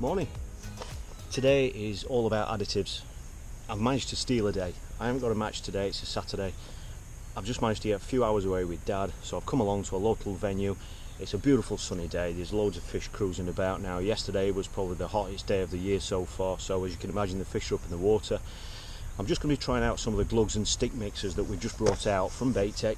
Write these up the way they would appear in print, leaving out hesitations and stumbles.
Morning. Today is all about additives. I've managed to steal a day. I haven't got a match today, it's a Saturday. I've just managed to get a few hours away with Dad, so I've come along to a local venue. It's a beautiful sunny day, there's loads of fish cruising about now. Yesterday was probably the hottest day of the year so far, so as you can imagine the fish are up in the water. I'm just going to be trying out some of the glugs and stick mixers that we've just brought out from Bait Tech.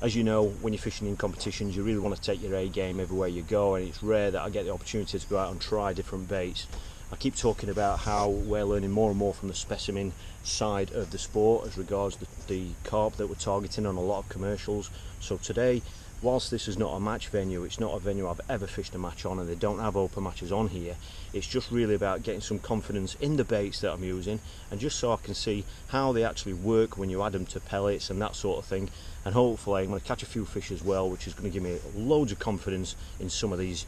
As you know, when you're fishing in competitions, you really want to take your A game everywhere you go, and it's rare that I get the opportunity to go out and try different baits. I keep talking about how we're learning more and more from the specimen side of the sport as regards the carp that we're targeting on a lot of commercials. So today, whilst this is not a match venue, it's not a venue I've ever fished a match on, and they don't have open matches on here. It's just really about getting some confidence in the baits that I'm using, and just so I can see how they actually work when you add them to pellets and that sort of thing. And hopefully I'm going to catch a few fish as well, which is going to give me loads of confidence in some of these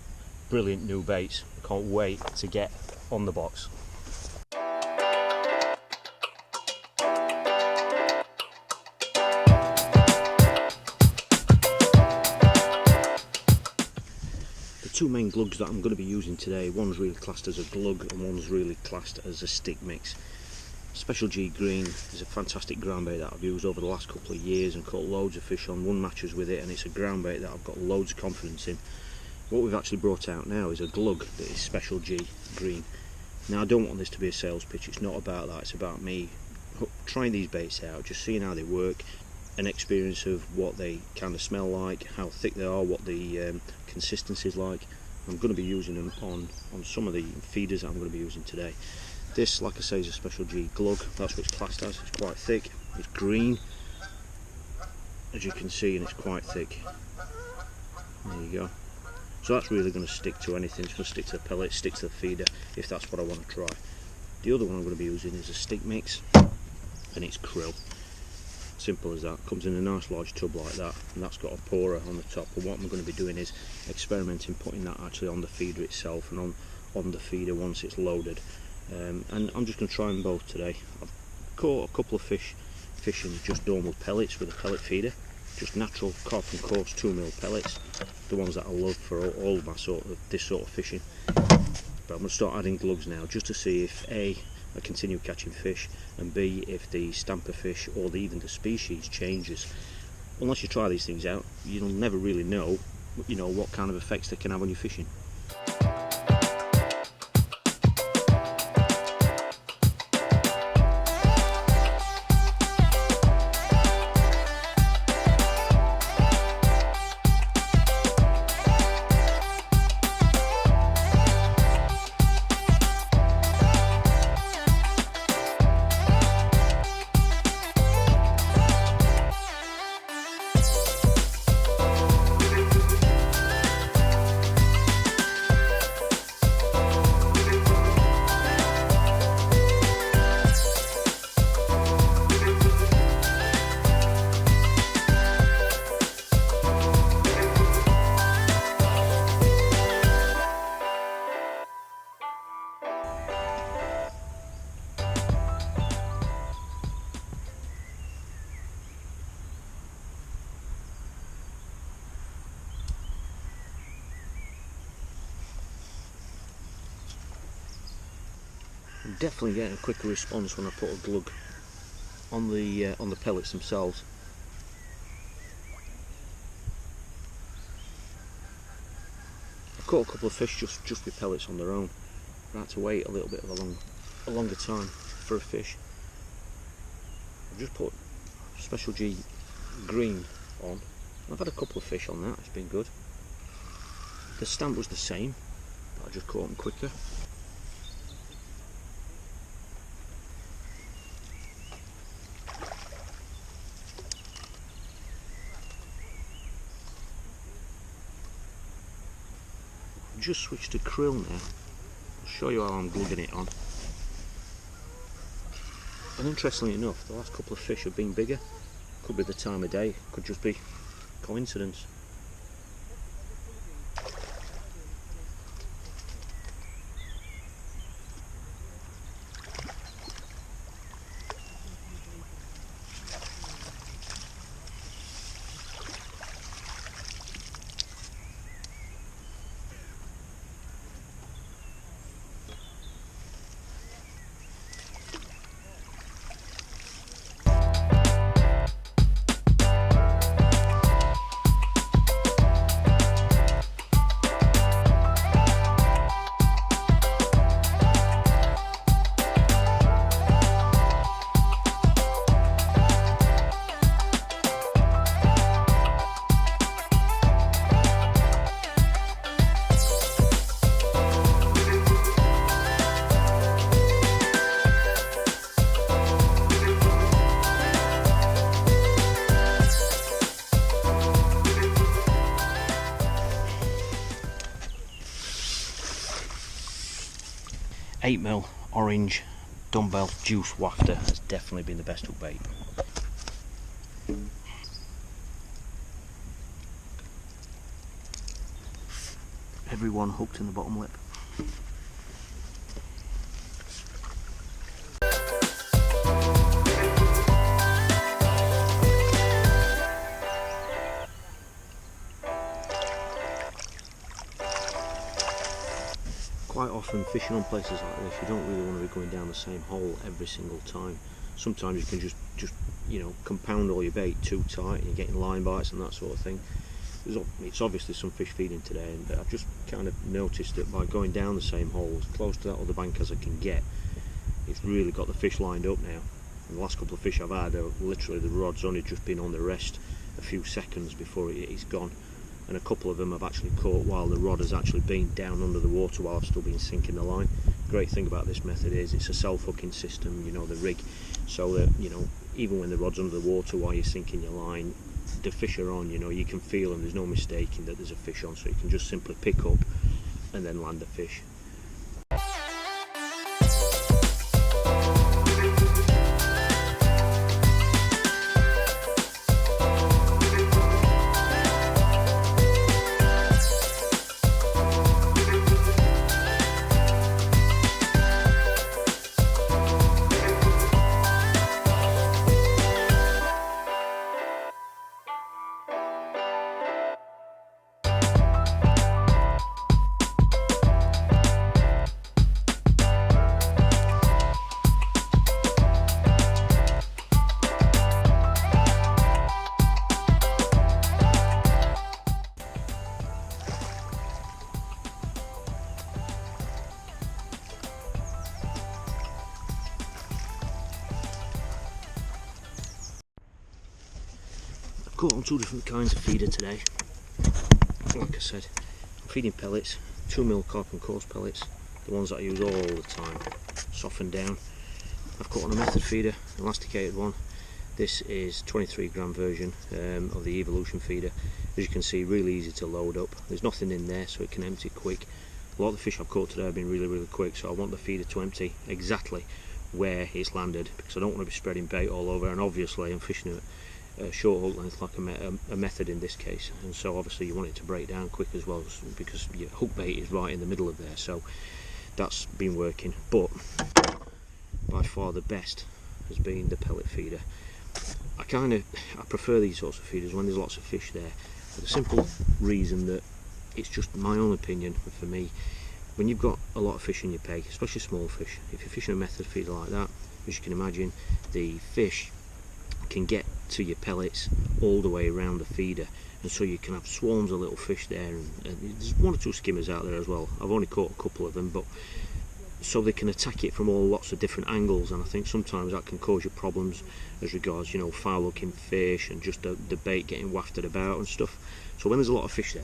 brilliant new baits. I can't wait to get on the box. The two main glugs that I'm going to be using today, one's really classed as a glug and one's really classed as a stick mix. Special G Green is a fantastic ground bait that I've used over the last couple of years and caught loads of fish on, won matches with it, and it's a ground bait that I've got loads of confidence in. What we've actually brought out now is a glug that is Special G Green. Now I don't want this to be a sales pitch, it's not about that, it's about me trying these baits out, just seeing how they work, an experience of what they kind of smell like, how thick they are, what the consistency is like. I'm going to be using them on some of the feeders that I'm going to be using today. This, like I say, is a Special G glug, that's what it's classed as. It's quite thick, it's green, as you can see, and it's quite thick. There you go. So that's really going to stick to anything, it's going to stick to the pellet, stick to the feeder, if that's what I want to try. The other one I'm going to be using is a stick mix, and it's krill. Simple as that. Comes in a nice large tub like that, and that's got a pourer on the top. And what I'm going to be doing is experimenting, putting that actually on the feeder itself and on the feeder once it's loaded. And I'm just going to try them both today. I've caught a couple of fish fishing just normal pellets with a pellet feeder, just natural Carp and coarse 2mm pellets, the ones that I love for all of my this sort of fishing. But I'm going to start adding glugs now, just to see if A, I continue catching fish, and B, if the stamper fish or even the species changes. Unless you try these things out, you'll never really know, what kind of effects they can have on your fishing. I'm definitely getting a quicker response when I put a glug on the pellets themselves. I've caught a couple of fish just with pellets on their own. I had to wait a little bit of a longer time for a fish. I've just put Special G Green on. I've had a couple of fish on that, it's been good. The stamp was the same, but I just caught them quicker. Just switched to krill now. I'll show you how I'm glugging it on. And interestingly enough, the last couple of fish have been bigger. Could be the time of day, could just be coincidence. 8mm orange dumbbell juice wafter has definitely been the best hook bait. Everyone hooked in the bottom lip. Quite often fishing on places like this, you don't really want to be going down the same hole every single time. Sometimes you can just you know, compound all your bait too tight and you're getting line bites and that sort of thing. It's obviously some fish feeding today, but I've just kind of noticed that by going down the same hole as close to that other bank as I can get, it's really got the fish lined up now. And the last couple of fish I've had, literally the rod's only just been on the rest a few seconds before it's gone. And a couple of them I've actually caught while the rod has actually been down under the water while I've still been sinking the line. Great thing about this method is it's a self-hooking system, you know, the rig, so that, you know, even when the rod's under the water while you're sinking your line, the fish are on, you know, you can feel them, there's no mistaking that there's a fish on, so you can just simply pick up and then land the fish. Caught on two different kinds of feeder today. Like I said, I'm feeding pellets, 2mm carp and coarse pellets, the ones that I use all the time, softened down. I've caught on a method feeder, an elasticated one. This is 23g version of the Evolution feeder. As you can see, really easy to load up. There's nothing in there, so it can empty quick. A lot of the fish I've caught today have been really quick, so I want the feeder to empty exactly where it's landed, because I don't want to be spreading bait all over, and obviously I'm fishing at short hook length like a method in this case, and so obviously you want it to break down quick as well, because your hook bait is right in the middle of there, so that's been working. But by far the best has been the pellet feeder. I prefer these sorts of feeders when there's lots of fish there, for the simple reason that it's just my own opinion. For me, when you've got a lot of fish in your peg, especially small fish, if you're fishing a method feeder like that, as you can imagine, the fish can get to your pellets all the way around the feeder, and so you can have swarms of little fish there, and there's one or two skimmers out there as well. I've only caught a couple of them, but so they can attack it from lots of different angles, and I think sometimes that can cause you problems as regards, you know, foul looking fish and just the bait getting wafted about and stuff. So when there's a lot of fish there,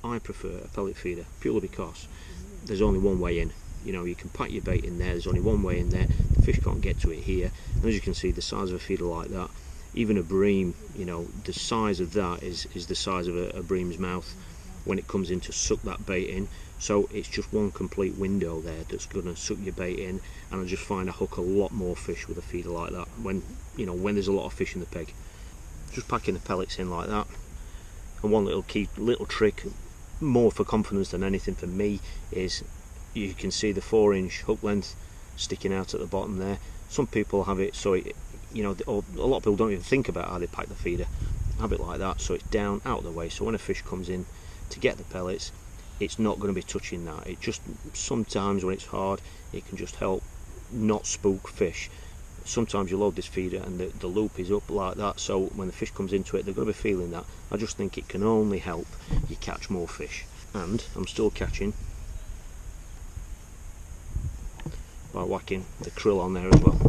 I prefer a pellet feeder, purely because there's only one way in. You know, you can pack your bait in there, there's only one way in there, the fish can't get to it here. And as you can see, the size of a feeder like that, even a bream, you know, the size of that is the size of a bream's mouth when it comes in to suck that bait in. So it's just one complete window there that's going to suck your bait in, and I just find I hook a lot more fish with a feeder like that when, you know, when there's a lot of fish in the peg. Just packing the pellets in like that. And one little trick, more for confidence than anything for me, is you can see the 4-inch hook length sticking out at the bottom there. Some people have it so it, you know, a lot of people don't even think about how they pack the feeder. Have it like that, so it's down out of the way, so when a fish comes in to get the pellets, it's not going to be touching that. It just, sometimes when it's hard, it can just help not spook fish. Sometimes you load this feeder and the loop is up like that, so when the fish comes into it, they're going to be feeling that. I just think it can only help you catch more fish, and I'm still catching by whacking the krill on there as well.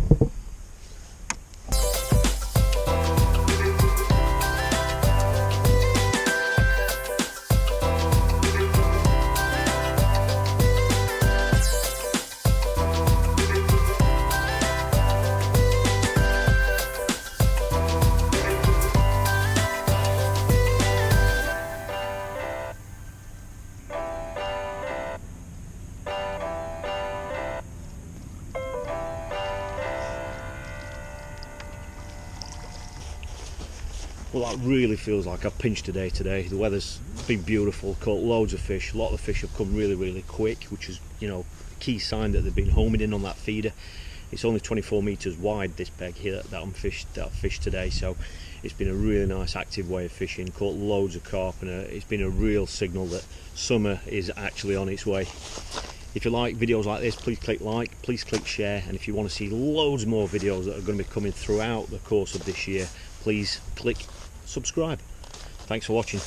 Well, that really feels like I've pinched a day today. The weather's been beautiful, caught loads of fish. A lot of the fish have come really quick, which is, you know, a key sign that they've been homing in on that feeder. It's only 24 metres wide, this peg here that I've fished today, so it's been a really nice active way of fishing. Caught loads of carp, and it's been a real signal that summer is actually on its way. If you like videos like this, please click like, please click share, and if you want to see loads more videos that are going to be coming throughout the course of this year, please click subscribe. Thanks for watching.